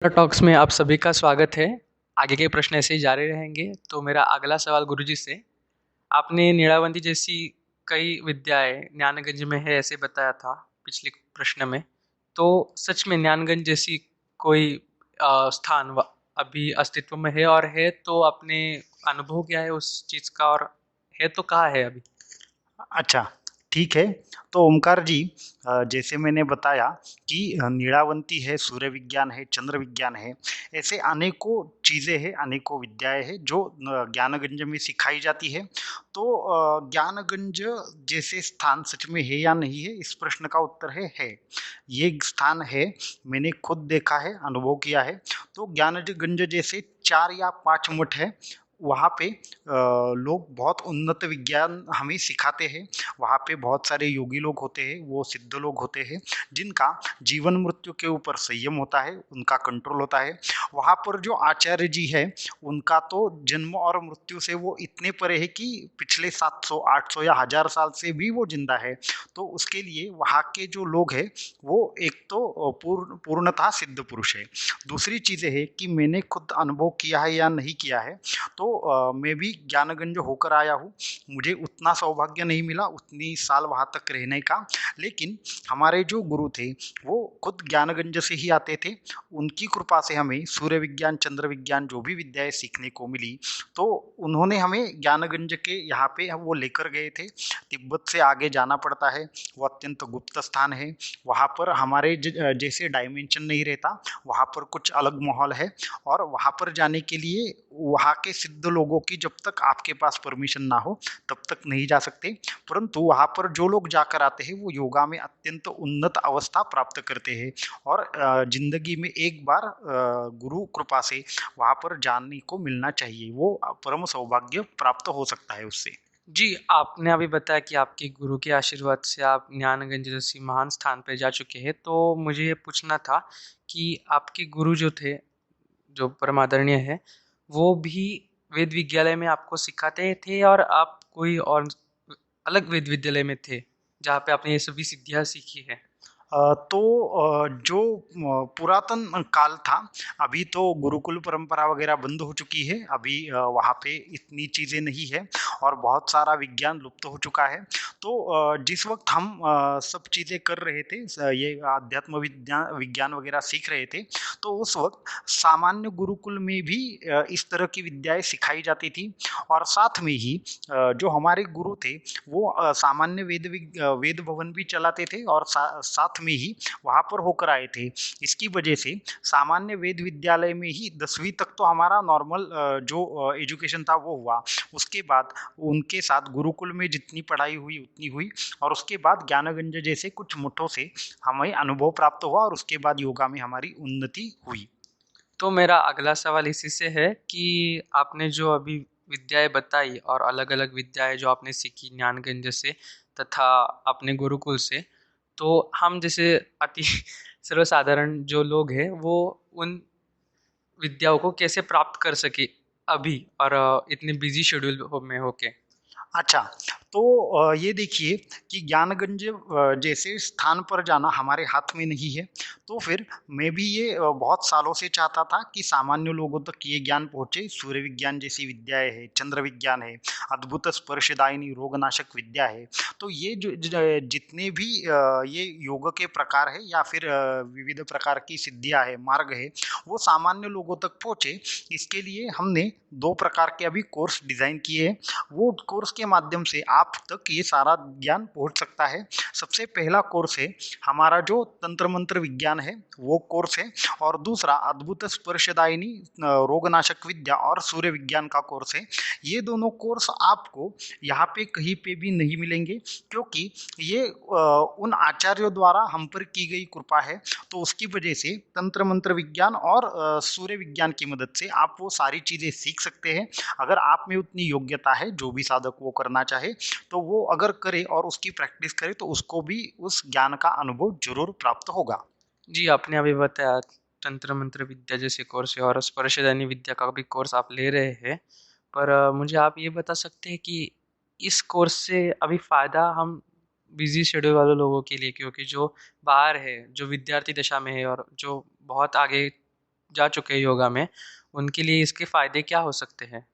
Talks में आप सभी का स्वागत है। आगे के प्रश्न ऐसे ही जारी रहेंगे। तो मेरा अगला सवाल गुरुजी से, आपने नीलावंती जैसी कई विद्याएं ज्ञानगंज में है ऐसे बताया था पिछले प्रश्न में। तो सच में ज्ञानगंज जैसी कोई स्थान अभी अस्तित्व में है, और है तो आपने अनुभव किया है उस चीज़ का, और है तो कहाँ है अभी? अच्छा, ठीक है। तो ओमकार जी, जैसे मैंने बताया कि नीलावंती है, सूर्य विज्ञान है, चंद्र विज्ञान है, ऐसे अनेकों चीज़ें हैं, अनेकों विद्याएँ हैं जो ज्ञानगंज में सिखाई जाती है। तो ज्ञानगंज जैसे स्थान सच में है या नहीं है, इस प्रश्न का उत्तर है। ये एक स्थान है, मैंने खुद देखा है, अनुभव किया है। तो ज्ञानगंज जैसे 4 या 5 मठ हैं, वहाँ पे लोग बहुत उन्नत विज्ञान हमें सिखाते हैं। वहाँ पे बहुत सारे योगी लोग होते हैं, वो सिद्ध लोग होते हैं, जिनका जीवन मृत्यु के ऊपर संयम होता है, उनका कंट्रोल होता है। वहाँ पर जो आचार्य जी है, उनका तो जन्म और मृत्यु से वो इतने परे है कि पिछले 700 800 या 1000 साल से भी वो जिंदा है। तो उसके लिए वहाँ के जो लोग हैं, वो एक तो पूर्णतः सिद्ध पुरुष है। दूसरी चीज़ है कि मैंने खुद अनुभव किया है या नहीं किया है, तो मैं भी ज्ञानगंज होकर आया हूँ। मुझे उतना सौभाग्य नहीं मिला उतनी साल वहाँ तक रहने का, लेकिन हमारे जो गुरु थे वो खुद ज्ञानगंज से ही आते थे। उनकी कृपा से हमें सूर्य विज्ञान, चंद्र विज्ञान जो भी विद्याएं सीखने को मिली, तो उन्होंने हमें ज्ञानगंज के यहाँ पे वो लेकर गए थे। तिब्बत से आगे जाना पड़ता है, वो अत्यंत गुप्त स्थान है। वहाँ पर हमारे जैसे डायमेंशन नहीं रहता, वहाँ पर कुछ अलग माहौल है। और वहाँ पर जाने के लिए वहाँ के सिद्ध लोगों की जब तक आपके पास परमिशन ना हो, तब तक नहीं जा सकते। परंतु वहाँ पर जो लोग जाकर आते हैं, वो योगा में अत्यंत उन्नत अवस्था प्राप्त करते हैं। और जिंदगी में एक बार गुरु कृपा से वहाँ पर जाने को मिलना चाहिए, वो परम सौभाग्य प्राप्त हो सकता है उससे। जी, आपने अभी बताया कि आपके गुरु के आशीर्वाद से आप ज्ञानगंज जैसी महान स्थान पे जा चुके हैं। तो मुझे ये पूछना था कि आपके गुरु जो थे, जो परम आदरणीय है, वो भी वेद विद्यालय में आपको सिखाते थे, और आप कोई और अलग वेद विद्यालय में थे, जहाँ पे आपने ये सभी सिद्धियाँ सीखी है? तो जो पुरातन काल था, अभी तो गुरुकुल परंपरा वगैरह बंद हो चुकी है। अभी वहाँ पे इतनी चीज़ें नहीं है और बहुत सारा विज्ञान लुप्त हो चुका है। तो जिस वक़्त हम सब चीज़ें कर रहे थे, ये अध्यात्म विज्ञान वगैरह सीख रहे थे, तो उस वक़्त सामान्य गुरुकुल में भी इस तरह की विद्याएँ सिखाई जाती थी। और साथ में ही जो हमारे गुरु थे, वो सामान्य वेद भवन भी चलाते थे और साथ में ही वहाँ पर होकर आए थे। इसकी वजह से सामान्य वेद विद्यालय में ही 10वीं तक तो हमारा नॉर्मल जो एजुकेशन था वो हुआ। उसके बाद उनके साथ गुरुकुल में जितनी पढ़ाई हुई उतनी हुई, और उसके बाद ज्ञानगंज जैसे कुछ मठों से हमें अनुभव प्राप्त हुआ, और उसके बाद योगा में हमारी उन्नति हुई। तो मेरा अगला सवाल इसी से है कि आपने जो अभी विद्याएं बताई, और अलग-अलग विद्याएं जो आपने सीखी ज्ञानगंज से तथा अपने गुरुकुल से, तो हम जैसे अति सर्वसाधारण जो लोग हैं, वो उन विद्याओं को कैसे प्राप्त कर सके अभी, और इतने बिजी शेड्यूल में होके? अच्छा, तो ये देखिए कि ज्ञानगंज जैसे स्थान पर जाना हमारे हाथ में नहीं है। तो फिर मैं भी ये बहुत सालों से चाहता था कि सामान्य लोगों तक ये ज्ञान पहुँचे। सूर्य विज्ञान जैसी विद्याएँ हैं, चंद्र विज्ञान है, अद्भुत स्पर्शदायिनी रोगनाशक विद्या है। तो ये जो जितने भी ये योग के प्रकार हैं, या फिर विविध प्रकार की सिद्धियाँ हैं, मार्ग है, वो सामान्य लोगों तक पहुँचे। इसके लिए हमने 2 प्रकार के अभी कोर्स डिज़ाइन किए हैं। वो कोर्स के माध्यम से आप तक ये सारा ज्ञान पहुंच सकता है। सबसे पहला कोर्स है हमारा जो तंत्र मंत्र विज्ञान है, वो कोर्स है। और दूसरा अद्भुत स्पर्शदायिनी रोगनाशक विद्या और सूर्य विज्ञान का कोर्स है। ये दोनों कोर्स आपको यहाँ पे कहीं पे भी नहीं मिलेंगे, क्योंकि ये उन आचार्यों द्वारा हम पर की गई कृपा है। तो उसकी वजह से तंत्र मंत्र विज्ञान और सूर्य विज्ञान की मदद से आप वो सारी चीज़ें सीख सकते हैं। अगर आप में उतनी योग्यता है, जो भी साधक वो करना चाहे, तो वो अगर करे और उसकी प्रैक्टिस करे, तो उसको भी उस ज्ञान का अनुभव ज़रूर प्राप्त होगा। जी, आपने अभी बताया तंत्र मंत्र विद्या जैसे कोर्स है, और स्पर्शदानी विद्या का भी कोर्स आप ले रहे हैं। पर मुझे आप ये बता सकते हैं कि इस कोर्स से अभी फ़ायदा हम बिज़ी शेड्यूल वाले लोगों के लिए, क्योंकि जो बाहर है, जो विद्यार्थी दशा में है और जो बहुत आगे जा चुके हैं योगा में, उनके लिए इसके फ़ायदे क्या हो सकते हैं?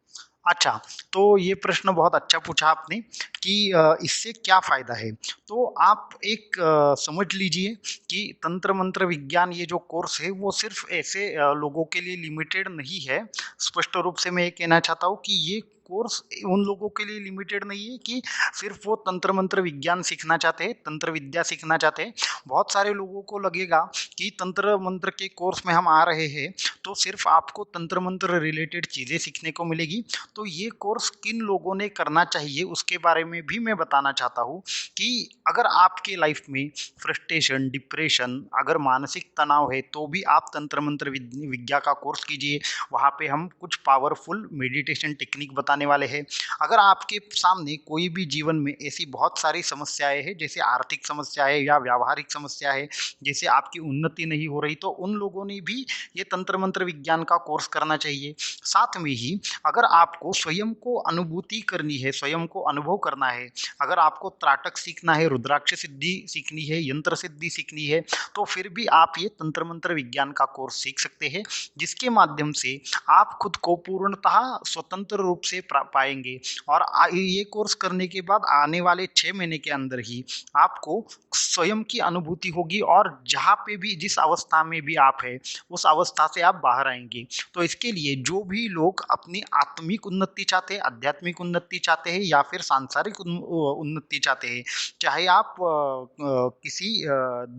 अच्छा, तो ये प्रश्न बहुत अच्छा पूछा आपने कि इससे क्या फ़ायदा है? तो आप एक समझ लीजिए कि तंत्र मंत्र विज्ञान ये जो कोर्स है वो सिर्फ़ ऐसे लोगों के लिए लिमिटेड नहीं है। स्पष्ट रूप से मैं ये कहना चाहता हूँ कि ये कोर्स उन लोगों के लिए लिमिटेड नहीं है कि सिर्फ़ वो तंत्र मंत्र विज्ञान सीखना चाहते हैं, तंत्र विद्या सीखना चाहते हैं। बहुत सारे लोगों को लगेगा कि तंत्र मंत्र के कोर्स में हम आ रहे हैं, तो सिर्फ़ आपको तंत्र मंत्र रिलेटेड चीज़ें सीखने को मिलेगी। तो ये कोर्स किन लोगों ने करना चाहिए उसके बारे में भी मैं बताना चाहता हूँ कि अगर आपके लाइफ में फ्रस्ट्रेशन, डिप्रेशन, अगर मानसिक तनाव है तो भी आप तंत्र मंत्र विद्या का कोर्स कीजिए। वहाँ पे हम कुछ पावरफुल मेडिटेशन टेक्निक बताने वाले हैं। अगर आपके सामने कोई भी जीवन में ऐसी बहुत सारी समस्याएं हैं, जैसे आर्थिक समस्याएं या व्यावहारिक समस्या है, जैसे आपकी उन्नति नहीं हो रही, तो उन लोगों ने भी ये तंत्र मंत्र विज्ञान का कोर्स करना चाहिए। साथ में ही अगर आपको स्वयं को अनुभूति करनी है, स्वयं को अनुभव करना है, अगर आपको त्राटक सीखना है, रुद्राक्ष सिद्धि सीखनी है, यंत्र सिद्धि सीखनी है, तो फिर भी आप ये तंत्र मंत्र विज्ञान का कोर्स सीख सकते हैं, जिसके माध्यम से आप खुद को पूर्णतः स्वतंत्र रूप से पाएंगे। और ये कोर्स करने के बाद आने वाले 6 महीने के अंदर ही आपको स्वयं की अनुभूति होगी और जहाँ पे भी जिस अवस्था में भी आप है उस अवस्था से आप बाहर आएंगे। तो इसके लिए जो भी लोग अपनी आत्मिक उन्नति चाहते हैं, आध्यात्मिक उन्नति चाहते हैं या फिर सांसारिक उन्नति चाहते हैं, चाहे आप किसी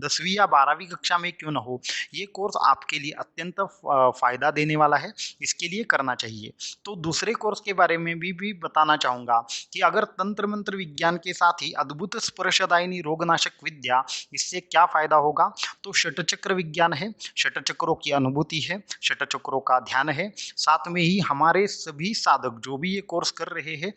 10वीं या 12वीं कक्षा में क्यों ना हो, ये कोर्स आपके लिए अत्यंत फ़ायदा देने वाला है, इसके लिए करना चाहिए। तो दूसरे कोर्स के बारे में भी बताना चाहूँगा कि अगर तंत्र मंत्र विज्ञान के साथ ही अद्भुत स्पर्शदायिनी रोगनाशक विद्या, इससे क्या फ़ायदा होगा? तो षटचक्र विज्ञान है, षटचक्रों की अनुभूति है, षटचक्रों का ध्यान है। साथ में ही हमारे सभी साधक जो भी ये कोर्स कर रहे हैं,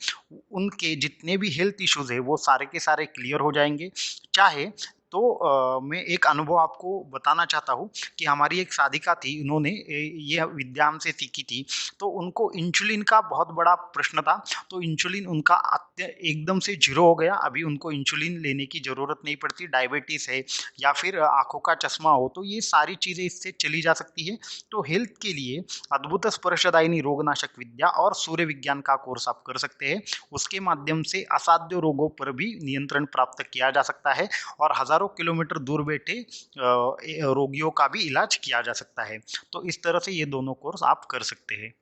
उनके जितने भी हेल्थ इश्यूज़ है वो सारे के सारे क्लियर हो जाएँगे। चाहे तो मैं एक अनुभव आपको बताना चाहता हूँ कि हमारी एक साधिका थी, उन्होंने ये विद्या हमसे सीखी थी, तो उनको इंसुलिन का बहुत बड़ा प्रश्न था। तो इंसुलिन उनका एकदम से ज़ीरो हो गया, अभी उनको इंसुलिन लेने की ज़रूरत नहीं पड़ती। डायबिटीज़ है या फिर आँखों का चश्मा हो, तो ये सारी चीज़ें इससे चली जा सकती है। तो हेल्थ के लिए अद्भुत स्पर्शदायिनी रोगनाशक विद्या और सूर्य विज्ञान का कोर्स आप कर सकते हैं। उसके माध्यम से असाध्य रोगों पर भी नियंत्रण प्राप्त किया जा सकता है और हज़ारों किलोमीटर दूर बैठे रोगियों का भी इलाज किया जा सकता है। तो इस तरह से ये दोनों कोर्स आप कर सकते हैं।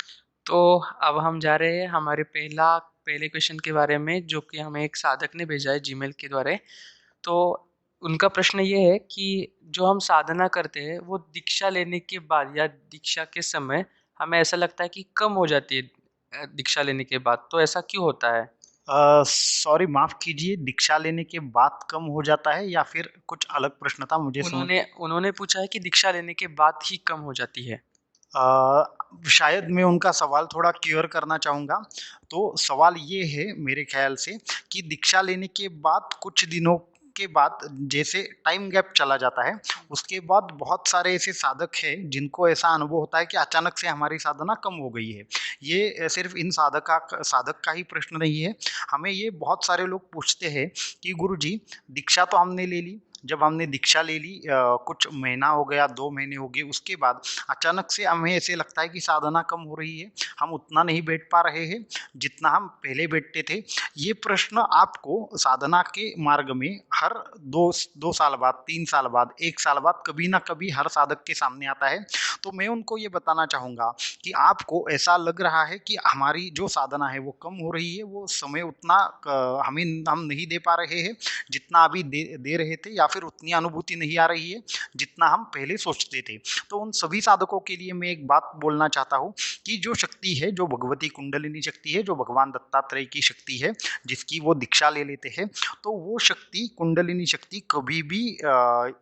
तो अब हम जा रहे हैं हमारे पहले क्वेश्चन के बारे में, जो कि हमें एक साधक ने भेजा है जीमेल के द्वारा। तो उनका प्रश्न ये है कि जो हम साधना करते हैं वो दीक्षा लेने के बाद या दीक्षा के समय हमें ऐसा लगता है कि कम हो जाती है दीक्षा लेने के बाद, तो ऐसा क्यों होता है? सॉरी, माफ़ कीजिए, दीक्षा लेने के बाद कम हो जाता है या फिर कुछ अलग प्रश्न था मुझे समझ। उन्होंने उन्होंने पूछा है कि दीक्षा लेने के बाद ही कम हो जाती है। शायद मैं उनका सवाल थोड़ा क्लियर करना चाहूँगा। तो सवाल ये है मेरे ख़्याल से कि दीक्षा लेने के बाद कुछ दिनों के बाद जैसे टाइम गैप चला जाता है, उसके बाद बहुत सारे ऐसे साधक हैं जिनको ऐसा अनुभव होता है कि अचानक से हमारी साधना कम हो गई है। ये सिर्फ़ इन साधक का ही प्रश्न नहीं है। हमें ये बहुत सारे लोग पूछते हैं कि गुरुजी, दीक्षा तो हमने ले ली, जब हमने दीक्षा ले ली कुछ महीना हो गया, 2 महीने हो गए, उसके बाद अचानक से हमें ऐसे लगता है कि साधना कम हो रही है, हम उतना नहीं बैठ पा रहे हैं जितना हम पहले बैठते थे। ये प्रश्न आपको साधना के मार्ग में हर 2 साल बाद, 3 साल बाद, 1 साल बाद कभी ना कभी हर साधक के सामने आता है। तो मैं उनको ये बताना चाहूँगा कि आपको ऐसा लग रहा है कि हमारी जो साधना है वो कम हो रही है, वो समय उतना हमें हम नहीं दे पा रहे हैं जितना अभी दे रहे थे, या फिर उतनी अनुभूति नहीं आ रही है जितना हम पहले सोचते थे। तो उन सभी साधकों के लिए मैं एक बात बोलना चाहता हूँ कि जो शक्ति है, जो भगवती कुंडलिनी शक्ति है, जो भगवान दत्तात्रेय की शक्ति है, जिसकी वो दीक्षा ले लेते हैं, तो वो शक्ति, कुंडलिनी शक्ति कभी भी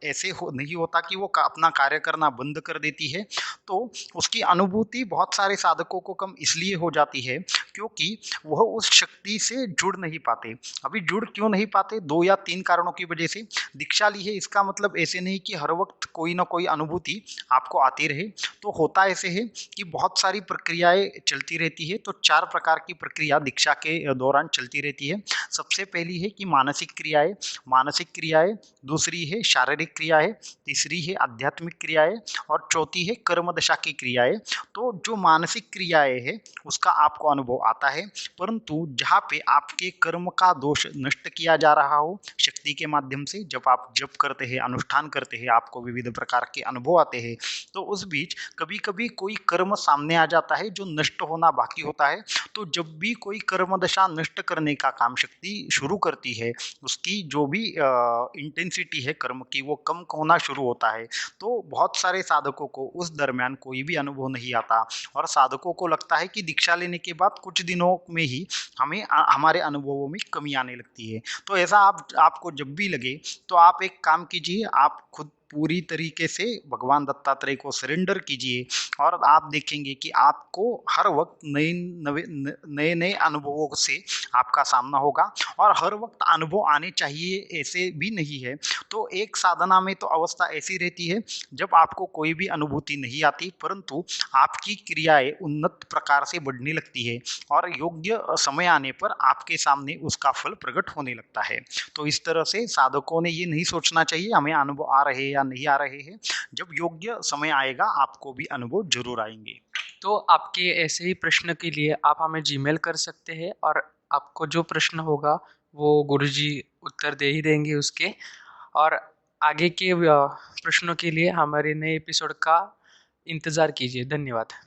ऐसे नहीं होता कि वो अपना कार्य करना बंद कर देती है। तो उसकी अनुभूति बहुत सारे साधकों को कम इसलिए हो जाती है क्योंकि वह उस शक्ति से जुड़ नहीं पाते। अभी जुड़ क्यों नहीं पाते? 2 या 3 कारणों की वजह से। दीक्षा दीक्षा ली है इसका मतलब ऐसे नहीं कि हर वक्त कोई ना कोई अनुभूति आपको आती रहे। तो होता ऐसे है कि बहुत सारी प्रक्रियाएँ चलती रहती है, तो 4 प्रकार की प्रक्रिया दीक्षा के दौरान चलती रहती है। सबसे पहली है कि मानसिक क्रियाएँ, दूसरी है शारीरिक क्रियाएँ, तीसरी है आध्यात्मिक क्रियाएँ और चौथी है कर्म दशा की क्रियाएँ। तो जो मानसिक क्रियाएँ हैं, उसका आपको अनुभव आता है, परंतु जहाँ पे आपके कर्म का दोष नष्ट किया जा रहा हो शक्ति के माध्यम से, जब आप जप करते हैं, अनुष्ठान करते हैं, आपको विविध प्रकार के अनुभव आते हैं, तो उस बीच कभी-कभी कोई कर्म सामने आ जाता है जो नष्ट होना बाकी होता है। तो जब भी कोई कर्म दशा नष्ट करने का काम शक्ति शुरू करती है, उसकी जो भी इंटेंसिटी है कर्म की वो कम होना शुरू होता है। तो बहुत सारे साधकों को उस दरमियान कोई भी अनुभव नहीं आता और साधकों को लगता है कि दीक्षा लेने के बाद कुछ दिनों में ही हमें हमारे अनुभवों में कमी आने लगती है। तो ऐसा आपको जब भी लगे तो आप एक काम कीजिए, आप खुद पूरी तरीके से भगवान दत्तात्रेय को सरेंडर कीजिए और आप देखेंगे कि आपको हर वक्त नए-नए अनुभवों से आपका सामना होगा और हर वक्त अनुभव आने चाहिए ऐसे भी नहीं है। तो एक साधना में तो अवस्था ऐसी रहती है जब आपको कोई भी अनुभूति नहीं आती, परंतु आपकी क्रियाएँ उन्नत प्रकार से बढ़ने लगती है और योग्य समय आने पर आपके सामने उसका फल प्रकट होने लगता है। तो इस तरह से साधकों ने ये नहीं सोचना चाहिए हमें अनुभव आ रहे हैं या नहीं आ रहे हैं, जब योग्य समय आएगा आपको भी अनुभव ज़रूर आएँगे। तो आपके ऐसे ही प्रश्न के लिए आप हमें जीमेल कर सकते हैं और आपको जो प्रश्न होगा वो गुरुजी उत्तर दे ही देंगे उसके। और आगे के प्रश्नों के लिए हमारे नए एपिसोड का इंतज़ार कीजिए। धन्यवाद।